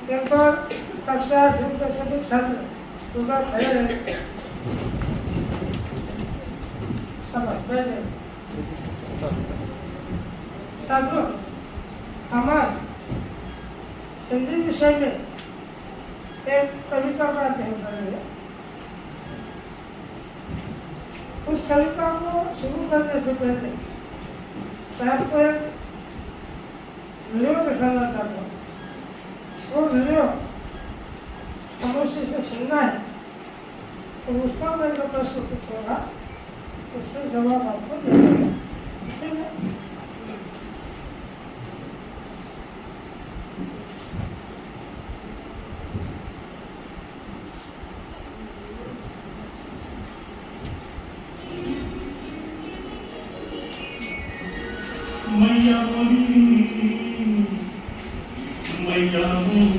एक बार कक्षा 8 के सभी छात्र पूरा खड़े रहे। छात्रों, हमारे हिंदी विषय में एक कविता का अध्ययन करेंगे। उस कविता को शुरू करने से पहले मैं आपको एक वीडियो दिखाना चाहता हूँ। वो वीडियो खामोशी से सुनना है और उसका मैं जो प्रश्न पूछूंगा उससे जवाब आपको देना है। ठीक है? मैया मोरी, मैया मोरी,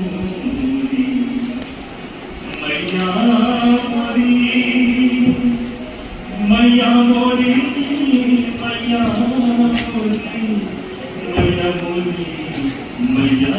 मैया मोरी, मैया मोरी, मैया मोरी, मैया मोरी, मैया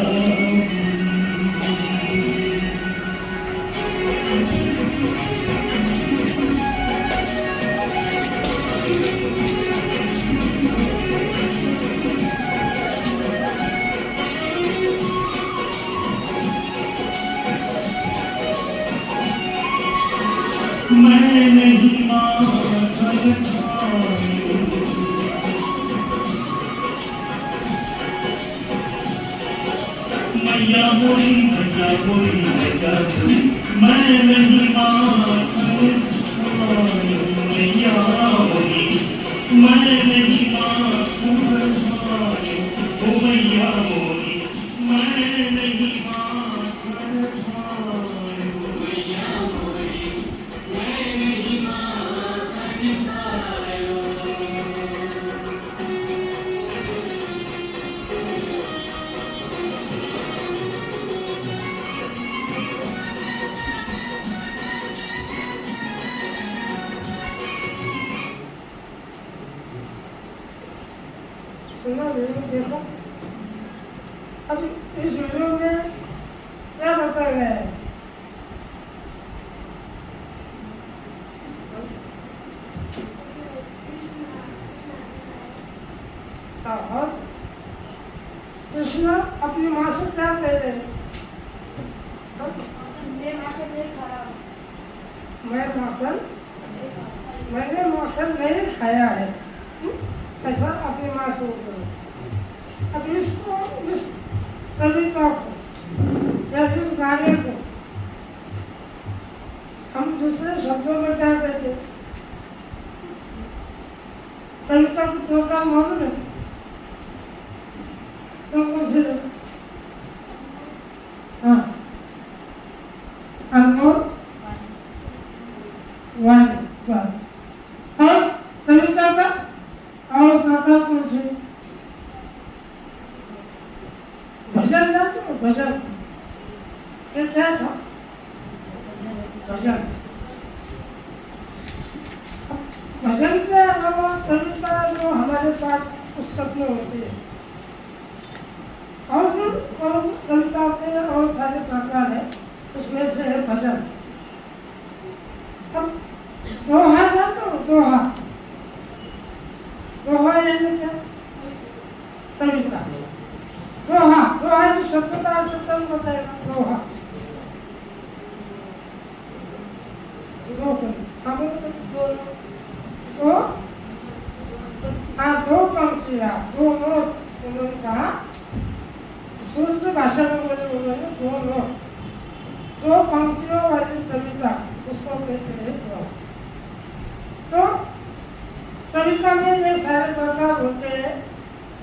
मैं नहीं मैया मोरी, मैया मोरी, मैया मोरी, मैं नहीं मैया मोरी, मैं नहीं ओ मैया मोरी, मैं नहीं सुना वीडियो देखो। अब इस वीडियो में क्या बताया गया है? और कृष्ण अपनी माँ से क्या कह रहे हैं? मैंने माखन नहीं खाया है। ऐसा अपनी माँ से बोल रहे हैं। अब इसको, इस कविता को या इस गाने को हम दूसरे शब्दों में क्या कहते हैं? कविता की प्रोग्राम मालूम है? कौन से? हाँ, अनमोल वाणी और कविता का और प्रकार कौन से? भजन था तो भजन, ये क्या था? भजन। भजन के अलावा कविता जो हमारे पाठ पुस्तक में होती है और भी कविता के और सारे प्रकार है, उसमें से है भजन। अब दोहा था तो दोहा, दोहा यानी क्या? कविता। दोहा, दोहा इस शब्द का अर्थ कौन बताएगा? दोहा, दो कविता, दो पंक्तियाँ, दो नोट। उन्होंने कहा शुद्ध भाषा में बोले दो नोट, दो पंक्तियों वाली कविता, उसको कहते हैं दोहा। तो कविता में ये सारे प्रकार होते हैं।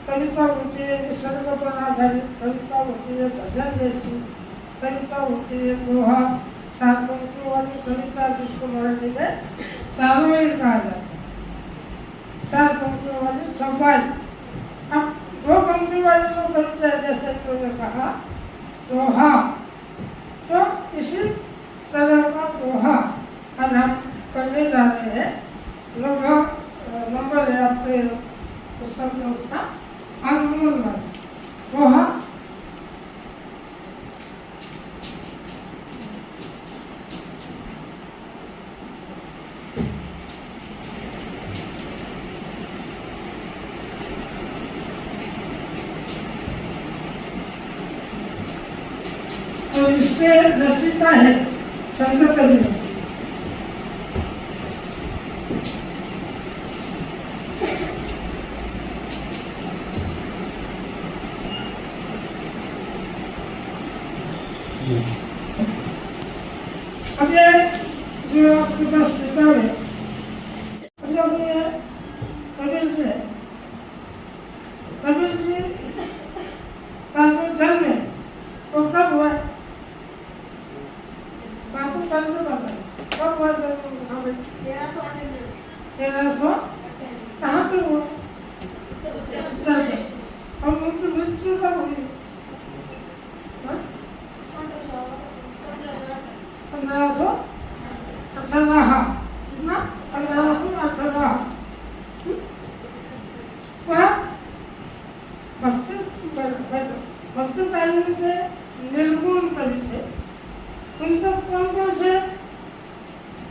कविता होती है निसर्ग पर आधारित, कविता होती है भजन जैसी, कविता होती है दोहा, 4 पंक्तियों वाली कविता जिसको मराठी में चारोळी कहा जाता है। 4 पंक्तियों वाली चौपाई। अब 2 पंक्तियों वाली जो कविता है, जैसे उन्होंने कहा दोहा, तो इसी तरह का दोहा आज हम पढ़ने जा रहे हैं। लगभग नंबर है आपके पुस्तक में उसका, अनमोल वाणी दोहा। और इसके रचयिता है संत कबीर। अब ये जो आपके पास किताब है, अब ये कबीर जी है। कबीर जी का जो जन्म है वो कब हुआ? बापू कल से बताए कब हुआ जन्म? हाँ भाई 1300 कहाँ पे हुआ? उत्तर में। और उनकी मृत्यु कब हुई? 1518 कितना? 1518। वह भक्तकालीन के निर्गुण कवि थे। उनके कौन कौन से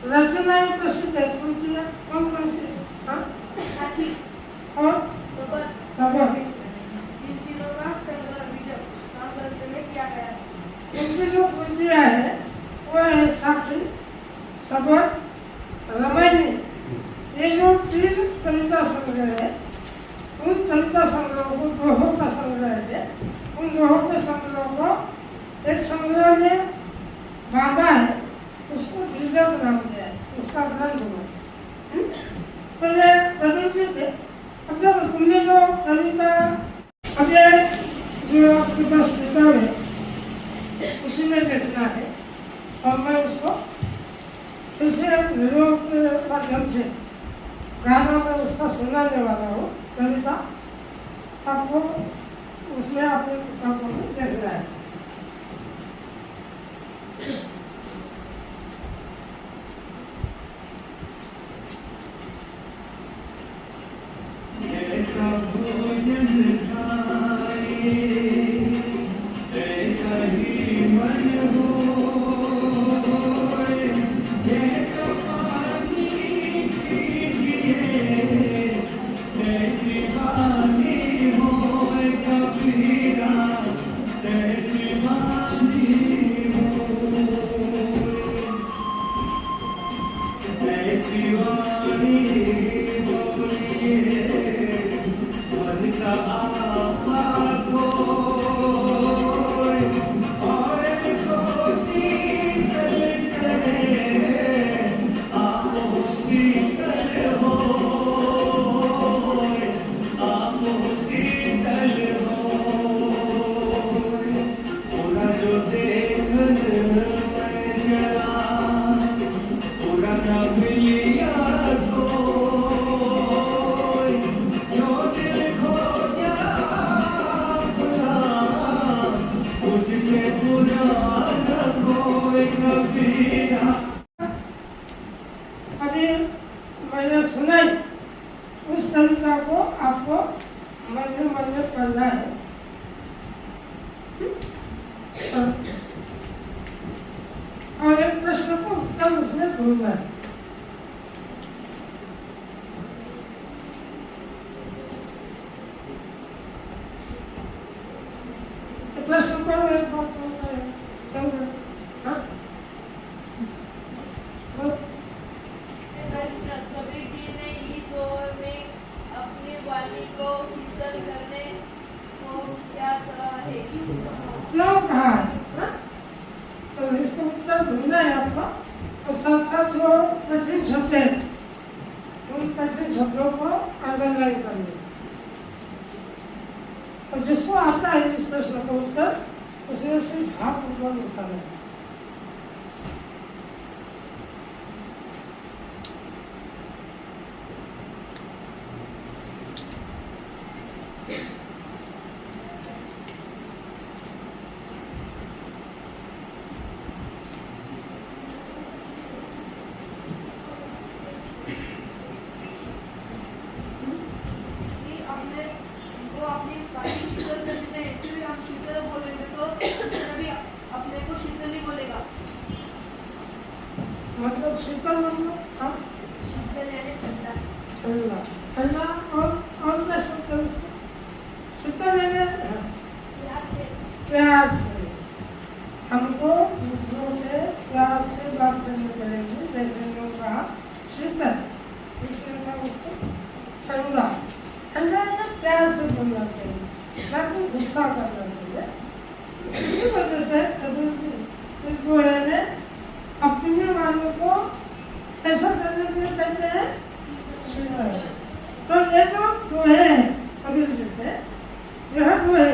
रचनाएं प्रसिद्ध है? कृतियाँ कौन कौन सी? हाँ और सबक। उनकी जो कृतियाँ है वो है साक्षी, सबक, रामायणी। ये जो 3 कविता संग्रह है, उन कविता संग्रहों को दोहों का संग्रह है। उन दोहों के संग्रह को एक संग्रह में बांधा है, उसको द्विजक नाम दिया है, उसका ग्रंथ हुआ। पहले कबीर जी थे। अब जब तुमने जो कविता, अब ये जो आपके पास किताब है उसी में देखना है, और मैं उसको फिर से वीडियो के माध्यम से गाना में उसका सुनाने वाला हूँ। कविता आपको उसमें अपने किताबों में देखना है। ऐसा भोजन खाए, ऐसा ही मन होए, जैसा पानी पीजिए, जैसी वाणी होए कबीरा, जैसी वाणी होए, जैसी वाणी बोलिए, मन का आभार होए, और इनको शीतल करे, आपो शीतल होए, आपो शीतल होए, पूरा जो देखन मैं जरा, पूरा न मिलिया कोई, जो दिल खोजा अपना, उससे पूरा न कोई कबीरा। अभी मैंने सुनाई उस कविता को आपको मन में पढ़ना है। और एक प्रश्न को उत्तर उसमें ढूंढना है। प्रश्न पढ़ो एक बार चल रहा। कबीर जी ने इस दौर में अपनी वाणी को शीतल करने को क्या कहा है? क्यों कहा है? चलो इसका उत्तर ढूंढना है आपको। और साथ साथ जो कठिन शब्द है उन कठिन शब्दों को अंडरलाइन करना। और जिसको आता है इस प्रश्न का उत्तर, उसे सिर्फ हाथ ऊपर उठाना है। अपनी वाणी शीतल करनी चाहिए, क्योंकि हम शीतल बोलेंगे तो कभी अपने को शीतल नहीं बोलेगा। मतलब शीतल मतलब हाँ शीतल यानी ठंडा। ठंडा ठंडा और क्या शब्द है उसका? शीतल यानी प्यार से। हमको दूसरों से प्यार से बात करनी पड़ेगी। जैसे लोग कहा शीतल, इसलिए का उसको ठंडा, ठंडा है ना, प्यार से बोलना चाहिए, ना कि गुस्सा करना चाहिए। इसी वजह से कबीर जी इस दोहे में अपनी वाणी को ऐसा करने के लिए कहते हैं शीतल। तो ये जो दोहे हैं कबीर जी के, यह दोहे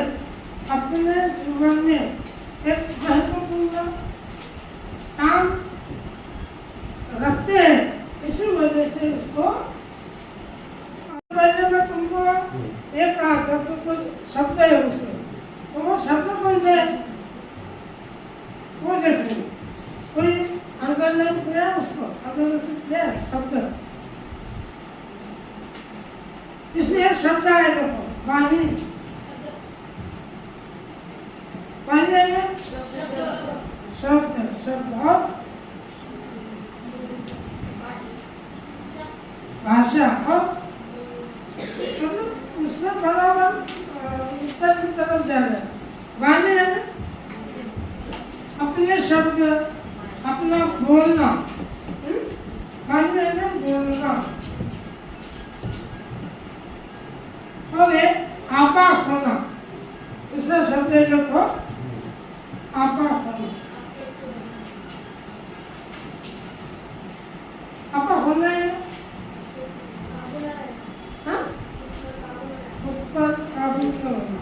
अपने जीवन में एक महत्वपूर्ण स्थान रखते हैं। इसी वजह से इसको पहले मैं तुमको एक कहा था तो कुछ शब्द है उसमें, तो वो शब्द कौन से वो देखिए, कोई अंडरलाइन किया उसको, अंडरलाइन किया शब्द, इसमें एक शब्द है देखो, वाणी, वाणी है शब्द, शब्द और भाषा, और मतलब उसका बराबर उत्तर की तरफ जा रहा है। वाणी है ना, अपने शब्द, अपना बोलना, वाणी है ना, बोलना। और एक आपा होना, दूसरा शब्द है देखो, आपा होना। आपा होना है उस पर काबू न होना,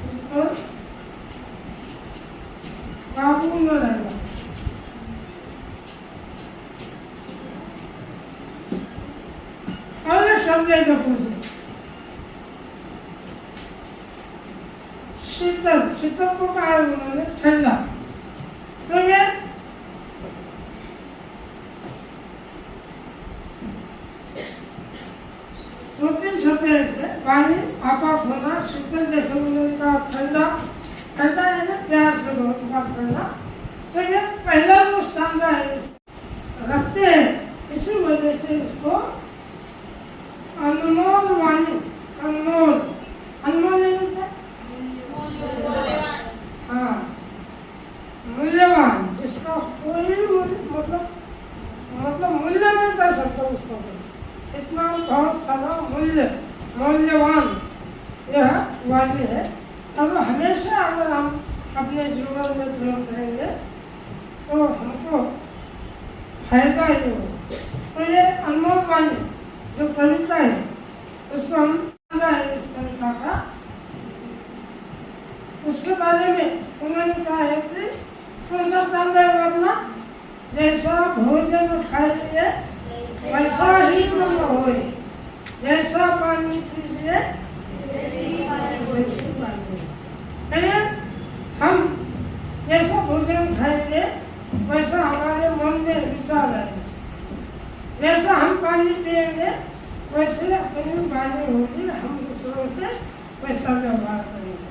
उस पर काबू न रहना। और शब्द है जो कुछ शीतल, शीतल को कहा है उन्होंने ठंडा। तो ये दो तीन शब्द है इसमें, वाणी, आपा होना, शीतल, जैसे उन्होंने कहा ठंडा, ठंडा है ना, प्यार से बात करना। तो ये पहला जो स्टांजा है रखते हैं, इसी वजह से इसको अनमोल वाणी, अनमोल, अनमोल है क्या? हाँ, मूल्यवान, जिसका कोई मतलब मूल्य नहीं कर सकता उसको, इतना बहुत सारा मूल्य, मूल्यवान यह वाणी है। और हमेशा अगर हम अपने जीवन में प्रयोग करेंगे तो हमको फायदा ही हो। तो ये अनमोल वाणी जो कविता है उसको हम है इस कविता का, उसके बारे में उन्होंने कहा है कि कौन सा स्टांजा है अपना, जैसा भोजन खाइए वैसा ही मन होए, जैसा पानी पीजिए वैसी पानी। हम जैसा भोजन खाएंगे वैसा हमारे मन में विचार आएगा, जैसा हम पानी पिएंगे वैसे अपनी वाणी होगी, हम दूसरों से वैसा व्यवहार करेंगे।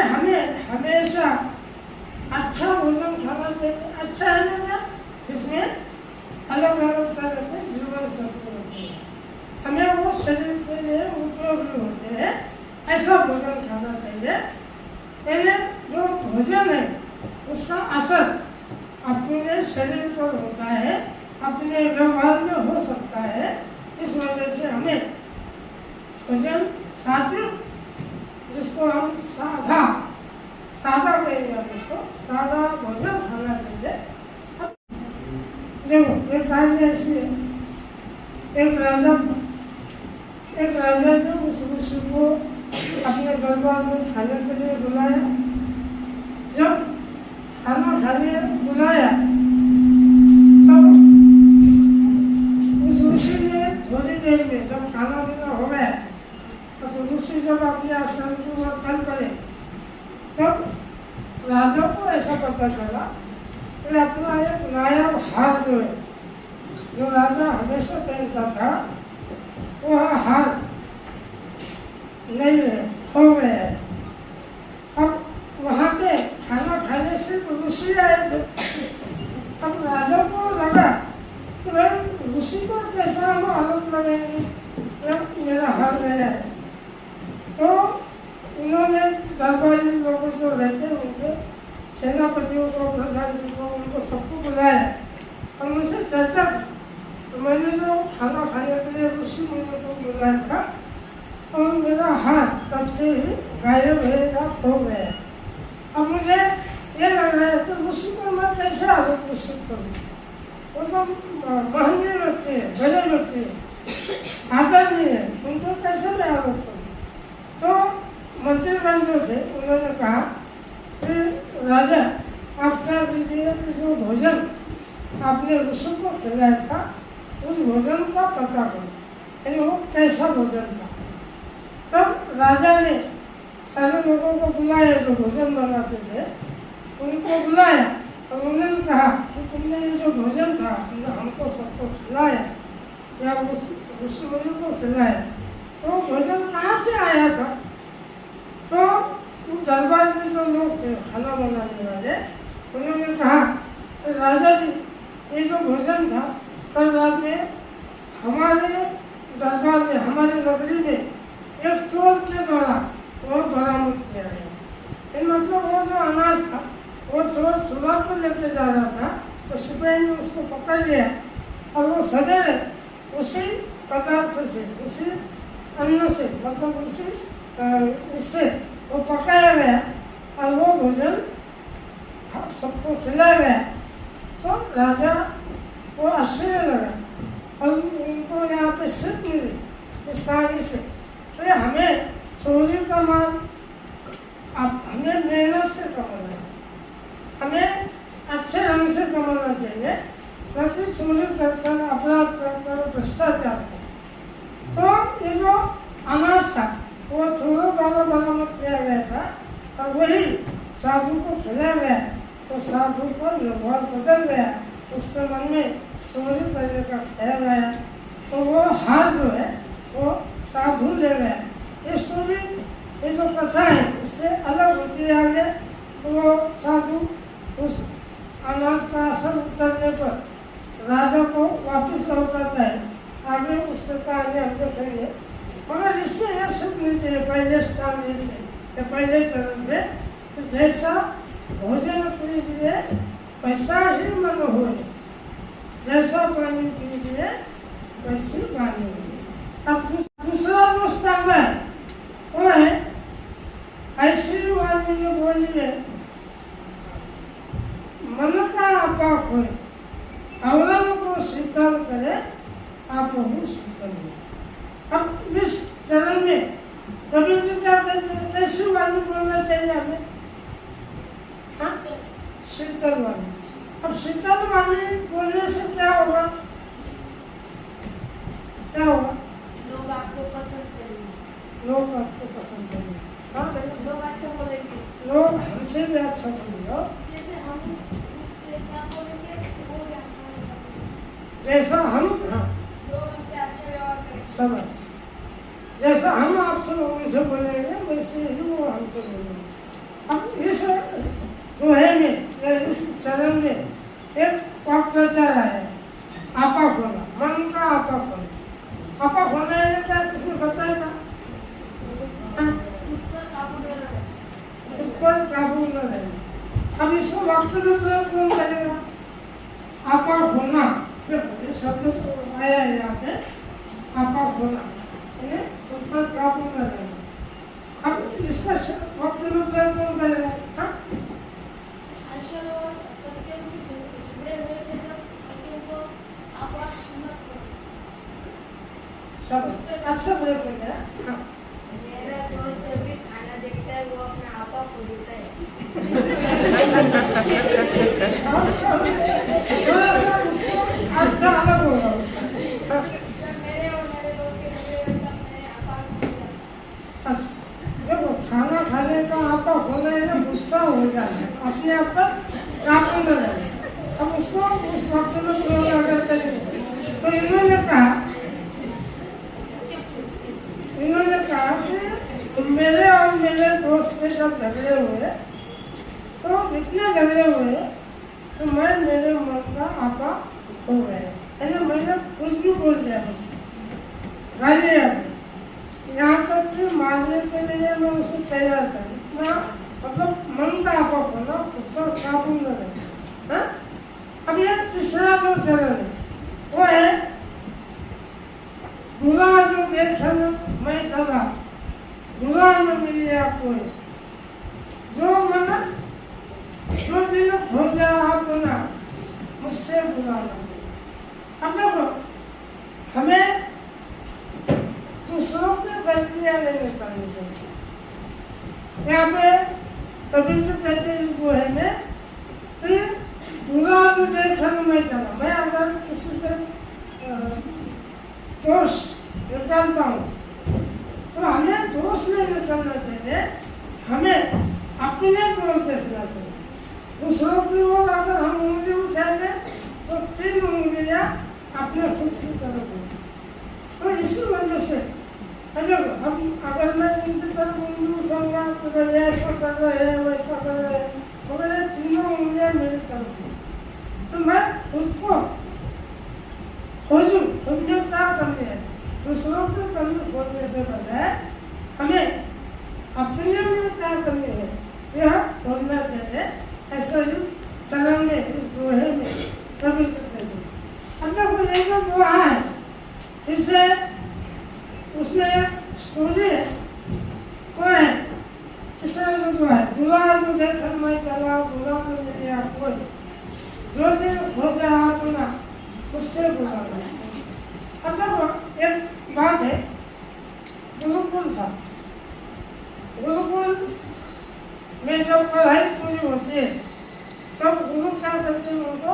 हमें हमेशा अच्छा भोजन खाना चाहिए। अच्छा है ना क्या, जिसमें अलग अलग तरह के जीवन सत्व होते हैं, हमें वो शरीर के लिए उपयोगी होते हैं, ऐसा भोजन खाना चाहिए। जो भोजन है उसका असर अपने शरीर पर होता है, अपने व्यवहार में हो सकता है। इस वजह से हमें भोजन सात्विक, जिसको हम सादा कहेंगे, हम उसको सादा भोजन खाना चाहिए। देखो एक कहानी ऐसी है, एक राजा था, एक राजा ने उस ऋषि को अपने दरबार में खाने के लिए बुलाया। जब खाना खाने बुलाया तब उस ऋषि ने थोड़ी देर में, जब खाना पीना हो गया तो ऋषि जब अपने आश्रम की ओर चल पड़े, तब राजा को ऐसा पता चला कि अपना एक नायाब हार जो है, जो राजा हमेशा पहनता था, वह हार नहीं है, खो गया है। अब वहाँ पे खाना खाने सिर्फ ऋषि आए थे। अब राजा को लगा कि भाई ऋषि को कैसा हम आरोप लगाएंगे जब मेरा हार गया है। तो उन्होंने दरबारी लोग जो रहते उनसे सेनापतियों को, प्रधान जी को, उनको सबको बुलाया और मुझसे चर्चा की। तो मैंने जो खाना खाने के लिए ऋषि मुनियों को बुलाया था और मेरा हाथ तब से ही गायब है या खो गया। अब मुझे ये लग रहा है कि ऋषि को मैं कैसे आरोप निश्चित करूँ? वो तो महंगे व्यक्ति है, बड़े व्यक्ति है, आदरणीय है, उनको कैसे मैं आरोप करूँ? तो मंत्रीगण जो थे उन्होंने कहा कि राजा आप क्या दीजिए कि जो भोजन आपने ऋषि को खिलाया था उस भोजन का पता करो, यानी वो कैसा भोजन था। तब राजा ने सारे लोगों को बुलाया जो भोजन बनाते थे, उनको बुलाया और उन्होंने कहा कि तुमने ये जो भोजन था तुमने हमको सबको खिलाया या उस ऋषि मुनि को खिलाया, तो भोजन कहाँ से आया था? तो उस दरबार में जो लोग थे खाना बनाने वाले, उन्होंने कहा कि राजा जी ये जो भोजन था कल रात में हमारे दरबार में, हमारी नगरी में एक चोर के द्वारा वो बरामद किया गया। मतलब वो जो अनाज था वो चोर चुरा कर लेके जा रहा था, तो सिपाही ने उसको पकड़ लिया और वो सवेरे उसी पदार्थ से, उसी अन्न से, मतलब उसी इससे वो पकाया गया और वो भोजन सबको खिलाया गया। तो राजा को आश्चर्य लगा और उनको यहाँ पे सीख मिली इस कहानी से, तो हमें चोरी का माल हमें मेहनत से कमाना है, हमें अच्छे ढंग से कमाना चाहिए, न कि चोरी कर, अपराध कर, भ्रष्टाचार कर। तो ये जो अनाज था वो चोरों द्वारा बरामद किया गया था और वही साधु को खिलाया गया, तो साधु का व्यवहार बदल गया, उसके मन में चोरी करने का ख्याल आया, तो वो हार जो है वो साधु ले गया। ये स्टोरी, ये जो कथा है उससे अलग होती है आगे। तो वो साधु उस अनाज का असर उतरने पर राजा को वापस लौटाता है। आगे उसके कहानी हम देखेंगे, मगर इससे यह सीख मिलती है पहले स्टांजे से या पहले चरण से कि जैसा भोजन कीजिए वैसा ही मन होए, जैसा पानी पीजिए वैसी पानी हो। अब दूसरा जो स्टांजा है वो है ऐसी वाली जो बोली है, मन का आपाक होए, अवलन को शीतल करे, आप हूँ शीतल हो। अब इस चरण में कबीर जी क्या कहते हैं, कैसी वाली बोलना चाहिए हमें? हाँ, शीतल वाली। अब शीतल वाली बोलने से क्या होगा? क्या होगा? लोग आपको पसंद करेंगे, लोग आपको पसंद करेंगे। हाँ, लोग अच्छा बोलेंगे, लोग हमसे भी अच्छा बोलेंगे। जैसे हम उससे साथ बोलेंगे वो भी हमारे साथ बोलेंगे। जैसा हम, हाँ लोग हमसे अच्छा व्यवहार करेंगे, समझ, जैसा हम आपसे उनसे बोलेंगे वैसे ही वो हमसे बोलेंगे। अब इस दोहे में या इस चरण में एक वाक्प्रचार है, आपा खोला, मन का आपा खोला। आपा खोला है क्या किसने बताया था? इस पर काबू न रहे। अब इसको वाक्य में प्रयोग कौन करेगा? आपा खोना, देखो ये शब्द आया है यहाँ पे, आपा खोना, उस पर काबू न रहे। अब इसका वाक्य में प्रयोग कौन करेगा? हाँ, आशा और सत्य में झगड़े हुए थे तब सत्य को आवाज मत करो। सब अच्छा प्रयोग कर दिया। हाँ, मेरा दोस्त जब भी खाना देखता है वो अपना आपा खो देता है। थोड़ा सा उसको अच्छा अलग होगा उसका। हाँ, जब मेरे और मेरे दोस्त के झगड़े हुए तब मेरे आपा खो दिया। अच्छा देखो, खाना खाने का आपा होना है ना, गुस्सा हो जाना, अपने आप पर काबू न रहे। अब उसको उस वाक्य में प्रयोग अगर करेंगे तो इन्होंने कहा कि मेरे और मेरे दोस्त के जब झगड़े हुए तो इतने झगड़े हुए तो मैं मेरे मन का आपा खो गया, यानी मैंने कुछ भी बोल दिया उसको, गाली आ गई, यहाँ तक कि मारने के लिए मैं उसे तैयार था, इतना मतलब मन का आपा खौफ होना, खुद पर काबू न रहे। हाँ? अब ये तीसरा जो चरण है वो है बुरा जो देखन मैं चला, बुरा न मिले आपको, जो मन जो दिल खोजा आप बना, मुझसे बुरा न मिले। अब देखो, हमें दूसरों की गलतियां नहीं करनी चाहिए। यहाँ पे कभी से कहते इस गोहे में कि बुरा जो देखन मैं चला, मैं अगर किसी पे दोष निकालता हूँ तो हमें दोष नहीं निकालना चाहिए, हमें अपने दोष देखना चाहिए। दूसरों की ओर अगर हम उंगली उठाएंगे तो 3 उंगलियां अपने खुद की तरफ होगी। तो इसी वजह से हम अगर मैं उनकी तरफ उंगली उठाऊंगा तो वे ऐसा कर रहे हैं, वैसा कर रहे हैं, मगर ये तीनों उंगलियां मेरी तरफ हैं। तो मैं खुद को खोजूं, खुद में क्या कमी है, दूसरों की कमी खोजने के बजाय हमें अपने में क्या कमी है यह खोजना चाहिए। ऐसा इस चरण में, इस दोहे में कभी सकते हैं। अब देखो ये जो दोहा है, इससे उसमें एक स्टोरी है, वो है तीसरा जो दोहा है, बुरा जो देखकर मैं चला, बुरा न मिले आपको, जो दिल खोजा अपना, उससे बुरा नहीं। अब देखो एक बात है, गुरुकुल था, गुरुकुल में जब पढ़ाई पूरी होती है तब गुरु क्या करते हैं, उनको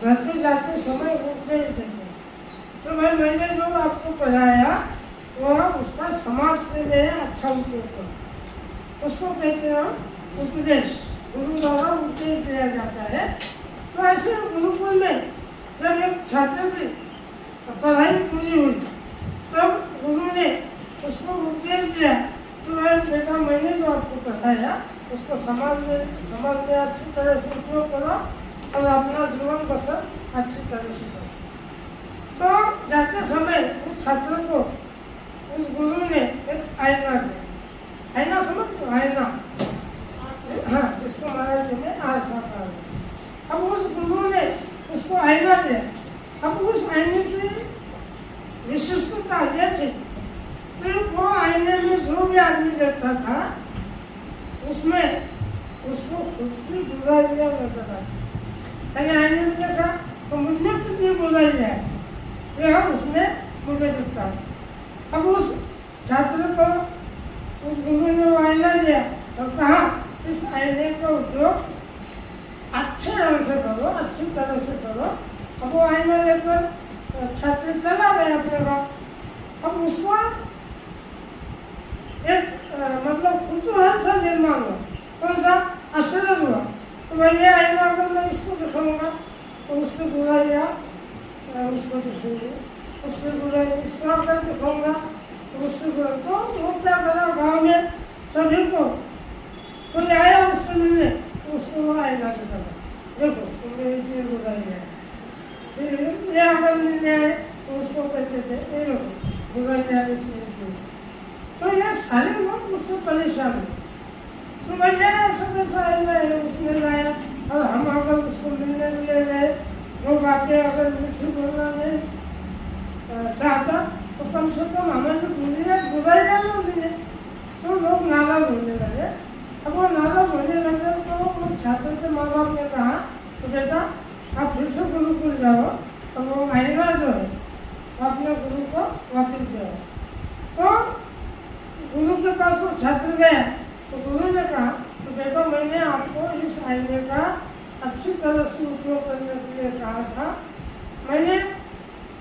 घर पे जाते समय उपदेश देते हैं। तो भाई मैंने जो आपको पढ़ाया वह उसका समाज के लिए अच्छा उपयोग करो, उसको कहते हैं उपदेश, गुरु द्वारा उपदेश दिया जाता है। तो ऐसे गुरुकुल में जब एक छात्र की पढ़ाई पूरी हुई तब गुरु ने उसको उपदेश दिया, तो भाई बेटा मैंने जो आपको पढ़ाया उसको समाज में अच्छी तरह से उपयोग करो और अपना जीवन बसर अच्छी तरह से करो। तो जाते समय उस छात्र को उस गुरु ने एक आईना दिया, आईना समझ लो, आईना, हाँ, जिसको महाराज में आशा कर। अब उस गुरु ने उसको आईना दिया। अब उस आईने की विशिष्टता यह थी कि वो आईने में जो भी आदमी देखता था उसमें उसको खुद की बुराइयां नजर आती। यानी आईने में देखा तो मुझमें कितनी बुराई है यह उसमें मुझे दिखता है। अब उस छात्र को उस गुरु ने वो आईना दिया और कहा इस आईने का उपयोग अच्छे ढंग से करो, अच्छी तरह से करो। अब वो आईना लेकर छात्र चला गया अपने गाँव। अब उसको एक मतलब कुतूहल सा निर्माण हुआ, कौन सा, आश्चर्य हुआ। तो भाई ये आईना अगर मैं इसको दिखाऊंगा तो उसकी बुराइयाँ उसको दिखेंगी, उसकी बुराई इसको अगर दिखाऊंगा तो उसकी बुराई। तो वो क्या करा, गाँव में सभी को कोई आया उससे मिलने तो उसको वो आईना दिखा, देखो तुम्हें इतनी बुराई है। ये अगर मिल जाए तो उसको कहते थे ये देखो बुराई है इसमें इतनी। तो ये सारे लोग उससे परेशान हुए। तो भैया ऐसा कैसा आईना है उसने लाया, और हम अगर उसको मिलने मिले गए, जो बातें अगर मुझसे बोलना नहीं चाहता तो कम से कम हमें जो बुराइयाँ ना मिले। तो लोग नाराज होने लगे। अब वो नाराज होने लगे तो वो छात्र के माँ बाप ने कहा तो बेटा आप फिर से गुरुकुल जाओ और वो आईना जो है वो अपने गुरु को वापस दो। तो गुरु के पास वो छात्र गया तो गुरु ने कहा तो बेटा मैंने आपको इस आईने का अच्छी तरह से उपयोग करने के लिए कहा था, मैंने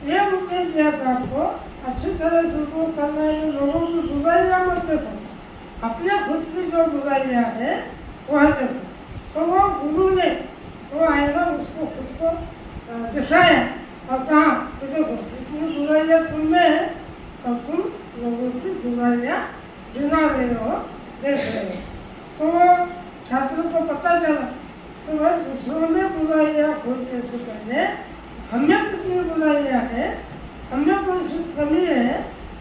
ये उपदेश दिया था आपको अच्छी तरह से उपयोग करना है, लोगों की बुराइयाँ मत देखो, अपने खुद की जो बुराइयाँ है वह देखो। तो वो गुरु ने वो आईना उसको खुद को दिखाया और कहा कि देखो इतनी बुराइयाँ तुम में है और तुम लोगों की बुराइयाँ गिना रहे हो, देख रहे हो। तो वो छात्रों को पता चला तो वह दूसरों में बुराइयाँ खोजने से पहले हमें कितनी बुराइयाँ है, हमें कौन सी कमी है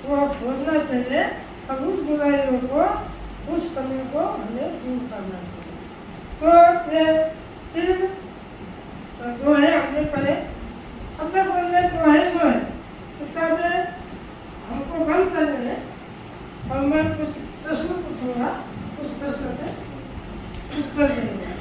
वह खोजना चाहिए और उस बुराइयों को, उस कमी को हमें दूर करना चाहिए। तो ये 3 दोहे हमने पढ़े। अब तक ये दोहे जो है किताबें हमको बंद करने हैं और मैं कुछ प्रश्न पूछूंगा, उस प्रश्न के उत्तर देंगे।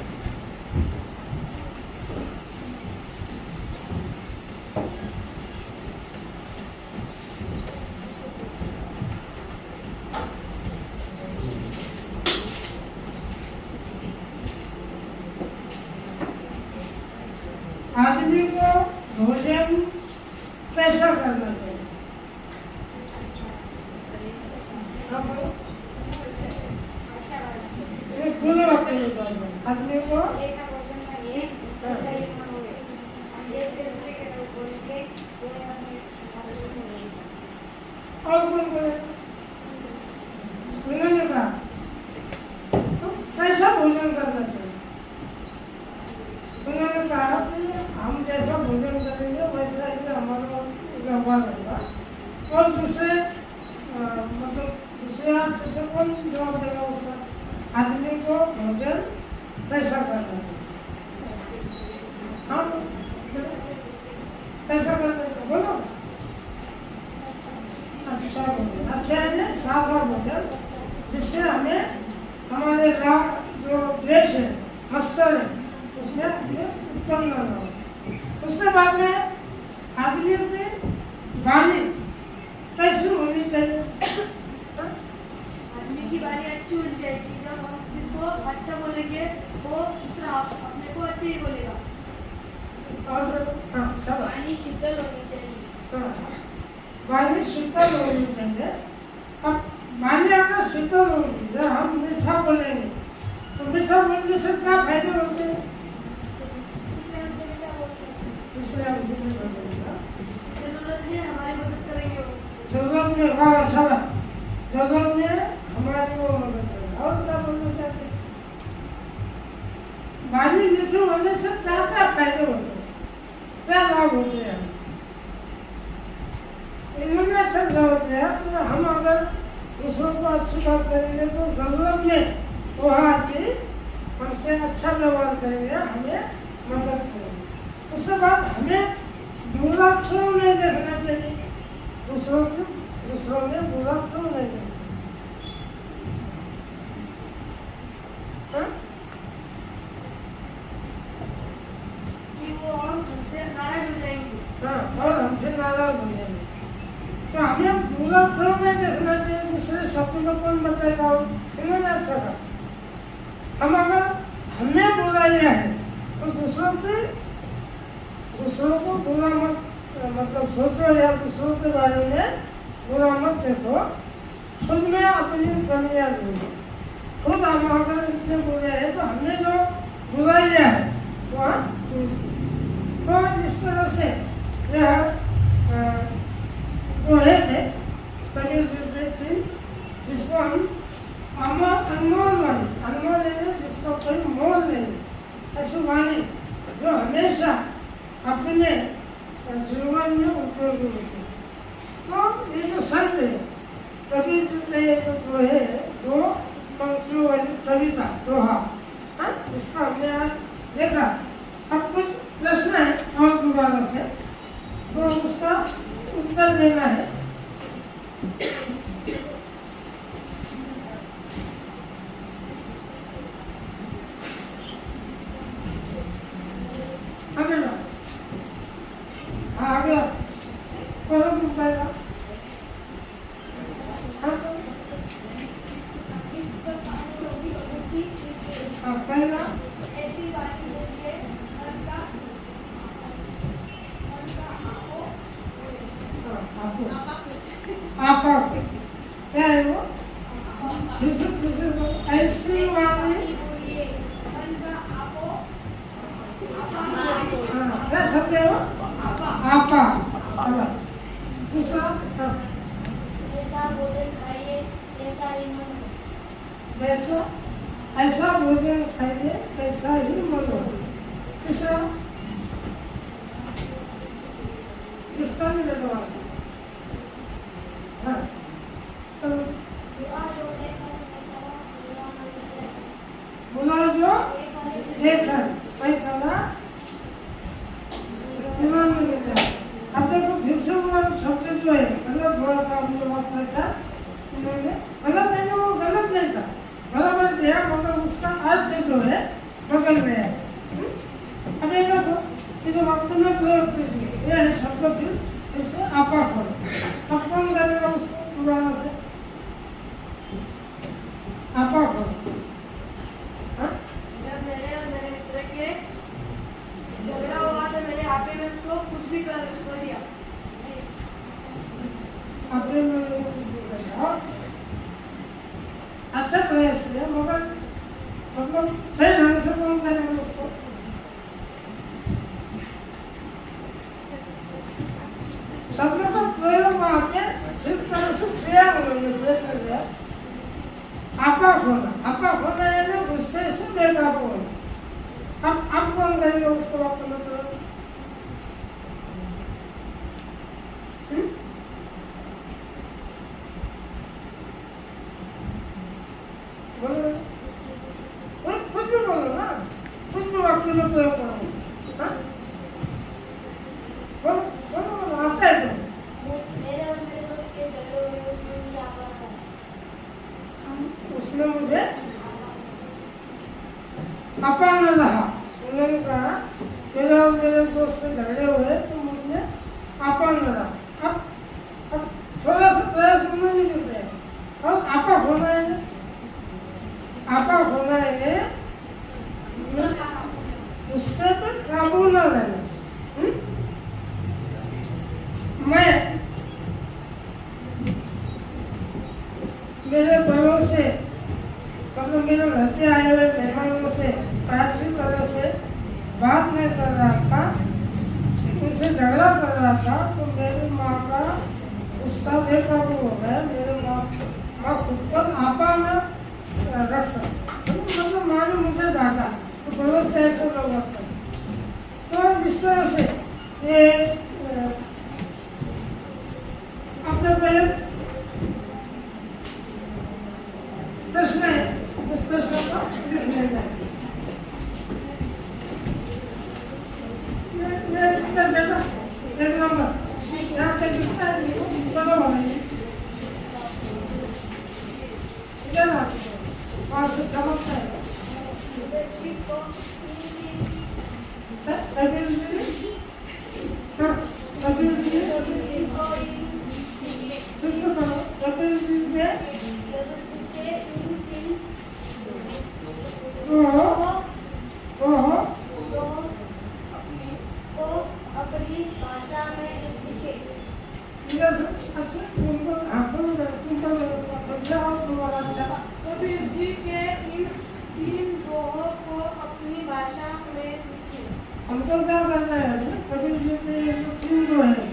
आदमी को भोजन कैसा करना चाहिए? हाँ बोलो। ये पूरे वक्त में जवाब दो। आदमी को ऐसा भोजन करिए ऐसा ही मन होए। हम जैसे दूसरे के लोग बोलेंगे वो हमें सामने से नहीं। और कौन बोले? उन्होंने कहा तो कैसा भोजन करना चाहिए? उन्होंने कहा कि हम जैसा भोजन करेंगे वैसा ही हमारा व्यवहार होगा। और दूसरे मतलब दूसरे हाथ से कौन जवाब देगा उसका? आदमी को भोजन कैसा करना चाहिए? हाँ कैसा करना चाहिए बोलो। अच्छा भोजन, अच्छा है सादा भोजन जिससे हमें हमारे जो देश है मत्सर है उसमें ये उत्पन्न न हो। उसके बाद में आदमी की वाणी कैसी होनी चाहिए? आदमी की बारी अच्छी होनी चाहिए। जब हम किसको अच्छा बोलेंगे वो दूसरा अपने को अच्छे ही बोलेगा। और हाँ सब वाणी शीतल होनी चाहिए। हाँ, वाणी शीतल होनी चाहिए। अब वाणी अगर शीतल होगी, जब हम मीठा बोलेंगे तो मीठा बोलने से क्या फायदे होते हैं? दूसरे हमसे मीठा बोलेगा, जरूरत में हमारी मदद करेंगे वो। जरूरत में वाह शाबाश, जरूरत में हमारी वो मदद करेगा। और क्या बोलना चाहते हैं? वाणी मीठी होने से क्या क्या फायदे होते हैं, क्या लाभ होते हैं? इन्होंने शब्द होते हैं कि हम अगर दूसरों को अच्छी बात करेंगे तो जरूरत में वो आदमी हमसे अच्छा व्यवहार करेंगे, हमें मदद करेंगे। उसके बाद हमें बुरा क्यों नहीं देखना चाहिए? दूसरों में बुरा क्यों नहीं देखना? हाँ? कि वो हमसे नाराज हो जाएंगे। हाँ, और हमसे नाराज हो जाएंगे। तो हमें बुरा क्यों नहीं देखना चाहिए? दूसरे शब्द में कौन बताएगा? इन्होंने अच्छा कहा। हम अगर हमने बुराइयां है तो दूसरों को बुरा मत मतलब सोचो या दूसरों के बारे में बुरा मत देखो। खुद में अपनी कमियां ढूंढो। खुद हम अगर इतने बुरे हैं तो हमने जो बुराइयां है वह तो इस तरह से यह दोहे थे कभी जिसको हम अनमोल वाली जिसका कोई मोल नहीं, ऐसी वाली जो हमेशा अपने जीवन में उपयोगी होती है। तो ये जो संत है कभी ये जो दोहे दो पंक्तियों वाली कविता दोहा, हाँ इसका हमने आज देखा। अब कुछ प्रश्न है और दोबारा से तो उसका उत्तर देना है। आगे कौन पूछेगा? पहला ऐसी वाणी बोलिए मन का आपा क्या है वो? ऐसी वाणी बोलिए मन का आपो क्या शब्द है वो? आपा शाबाश। दूसरा ऐसा भोजन खाइए ऐसा ही मन हो। जैसा ऐसा भोजन खाइए ऐसा ही मन हो। तीसरा जिसका नहीं बेटा वासी हाँ तो बुरा जो देखकर बुरा मन करे बुरा जो देखकर देखकर पैसा ईमान में मिल जाए। अब देखो फिर से वो शब्द जो है गलत हुआ था, हमने वापस था उन्होंने गलत नहीं, वो गलत नहीं था, बराबर दिया, मगर उसका अर्थ जो है बदल गया है। अब ये देखो ये जो वक्त में प्रयोग कीजिए, ये है शब्द फिर इससे आपा खोल। अब कौन करेगा उसको दोबारा से? आपा खोल। जब मेरे और मेरे मित्र के झगड़ा हुआ तो मैंने आपे में उसको कुछ भी कर दिया। आपने मैंने कुछ भी कहा, अच्छा प्रयास किया, मगर मतलब सही ढंग से कौन करेगा उसको? शब्द का प्रयोग आके सिर्फ तरह से क्रिया उन्होंने प्रयत्न किया। आपा खोना है ना, गुस्से से बेकाबू होना। अब कौन करेगा उसको वापस में प्रयोग? बोलो, कुछ भी बोलो ना, कुछ भी वाक्य में प्रयोग करो उसको। हाँ? बोलो बोलो बोलो, आता है तो मेरे और मेरे दोस्त के झगड़े हुए, उसमें मुझे आपा था। उसमें मुझे आपा न रहा। उन्होंने कहा मेरे और मेरे दोस्त से झगड़े हुए तो मुझमें आपा न रहा। अब थोड़ा सा प्रयास उन्होंने भी किया और आपा होना है, आपा होना है, उससे पर काबू न रहना। मैं मेरे बड़ों से, मतलब मेरे घर पे आए हुए मेहमानों से अच्छी तरह से बात नहीं कर रहा था, उनसे झगड़ा कर रहा था, तो मेरी माँ का गुस्सा बेकाबू हो गया। मेरे माँ खुद पर आपा में रख सकती, मतलब माँ ने मुझे डांटा, तो बड़ों से ऐसा लोग तो इस तरह से ये अपने पहले प्रश्न है, उस प्रश्न को लिख लेना है। ये इधर बेटा, एक नंबर यहाँ पे जितना है बराबर है, इधर आ वहाँ से चमकता है। कबीर जी, हाँ कबीर जी, फिर से पढ़ो। कबीर जी ने अपनी भाषा में लिखे। अच्छा तुमको दोबारा अच्छा। कबीर जी के इन 3 दोहों को अपनी भाषा में लिखे। हमको क्या करना है अभी? कबीर जी ने ये जो 3 जो है,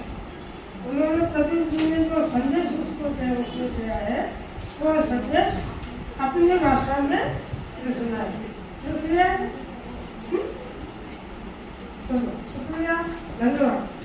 उन्होंने कबीर जी ने जो संदेश उसको दिया, उसमें दिया है, वो संदेश अपनी भाषा में लिखना है। लिख लिया? चलो शुक्रिया, धन्यवाद।